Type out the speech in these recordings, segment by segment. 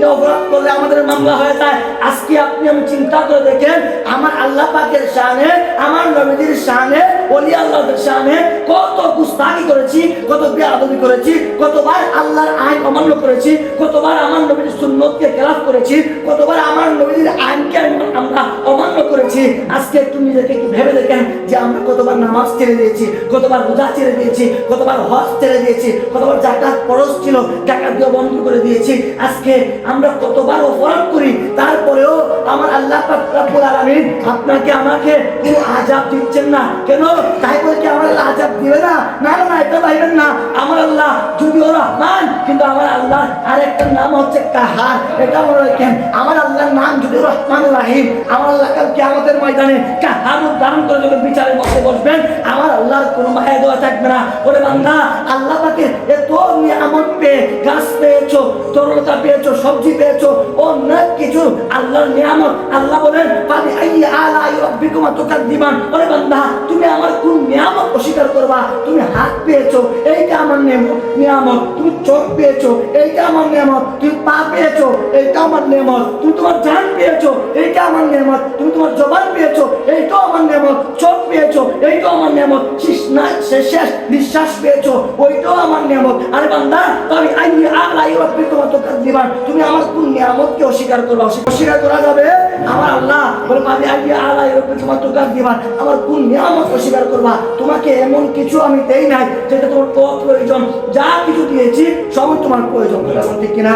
তিনটা অপরাধ করলে আমাদের মামলা হয়ে যায়। আজকে আপনি আমি চিন্তা করে দেখেন, আমার আল্লাহ পাকের শানে, আমার নবীর শানে, ওলি আল্লাহর শানে কত গুস্তাখি করেছি, কত বেয়াদবি করেছি, কতবার আল্লাহর আইন অমান্য করেছি, কতবার আমার নবীর সুন্নতকে খেলাফ করেছি, কতবার আমার নবীর আইনকে আমরা অমান্য করেছি। আজকে একটু নিজেকে কি ভেবে দেখেন যে আমরা কতবার নামাজ ছেড়ে দিয়েছি, কতবার রোজা ছেড়ে দিয়েছি, কতবার হজ ছেড়ে দিয়েছি, কতবার জাকাত ফরজ ছিল জাকাত দিয়ে বন্ধ করে দিয়েছি। আজকে আমরা কতবার অপরাধ করি, তারপরেও আমার আল্লাহ পাক রব্বুল আলামিন আপনাকে আমাকে কোনো আযাব দিচ্ছেন না কেন? তাই বলে কি আমার আল্লাহ আযাব দিবে না? না না, এটা ভাইবেন না। আমার আল্লাহ যদিও রহমান, কিন্তু আমার আল্লাহ আরেকটা নাম হচ্ছে কাহার। এটা মনে রাখেন, আমার আল্লাহর নাম যদি রহমান রাহিম, আমার আল্লাহ কাল কিয়ামতের ময়দানে কাহার রূপ ধারণ করে যখন বিচারের মধ্যে বসবেন, আমার আল্লাহর কোনো মায়া দেওয়া থাকবে না। ওরে বান্দা, আল্লাহ পাকের এত নিয়ামত পেয়ে, গাছ পেয়েছো, তরলতা পেয়েছো, সবজি পেয়েছো, অনেক কিছু আল্লাহর নিয়ামত। আল্লাহ বলেন পানি আইয়া আলাই রাব্বিকুমা তুকাদ্দিবান। ওরে বান্দা, তুমি আমার কোন নিয়ামত অস্বীকার করবা? তুমি হাত পেয়েছো, এইটা আমার নিয়ামত। তুমি চোখ পেয়েছো, এইটা আমার নিয়ামত। তুমি পা পেয়েছো, এইটা আমার নিয়ামত। তুমি তোমার জান পেয়েছো, এইটা আমার নিয়ামত। তুমি তোমার জবান পেয়েছো, এইটাও আমার নিয়ামত। চোখ পেয়েছো, এইটাও আমার নিয়ামত। শেষ নিঃশ্বাস পেয়েছো, ওইটাও আমার নিয়ামত। আরে বান্দা, তুমি আইয়া আলাই রাব্বিকুমা তুকাদ্দিবান, তুমি আমার কোন নিয়ামতকে অস্বীকার করবা? অস্বীকার করা যাবে? আমার আল্লাহ বলে পাবি আইয়া আলাই রাব্বিকুমা তুকাদ্দিবান, আমার কোন নিয়ামত অস্বীকার করবা? তোমাকে এমন কিছু আমি দেই নাই যেটা তোমার প্রয়োজন। যা কিছু দিয়েছি সবই তোমার প্রয়োজন। ঠিক কিনা?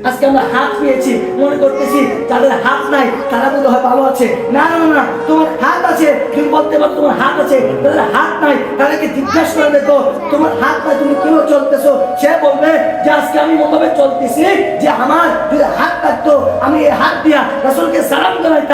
আজকে আমরা হাত পেয়েছি, মনে করতেছি যাদের হাত নাই তারা বোধ হয় ভালো আছে। না না না, তোমার হাত আছে, তুমি বলতে পারো তোমার হাত আছে। তাদের হাত নাই, তাদেরকে জিজ্ঞাসা করে দেখো তোমার হাত নাই, তুমি কেন চলতেছো? সে বলবে যে আজকে আমি মতভাবে চলতেছি যে আমার যদি হাত থাকতো আমি এই হাত দিয়া রাসূলকে সালাম জানাইতাম।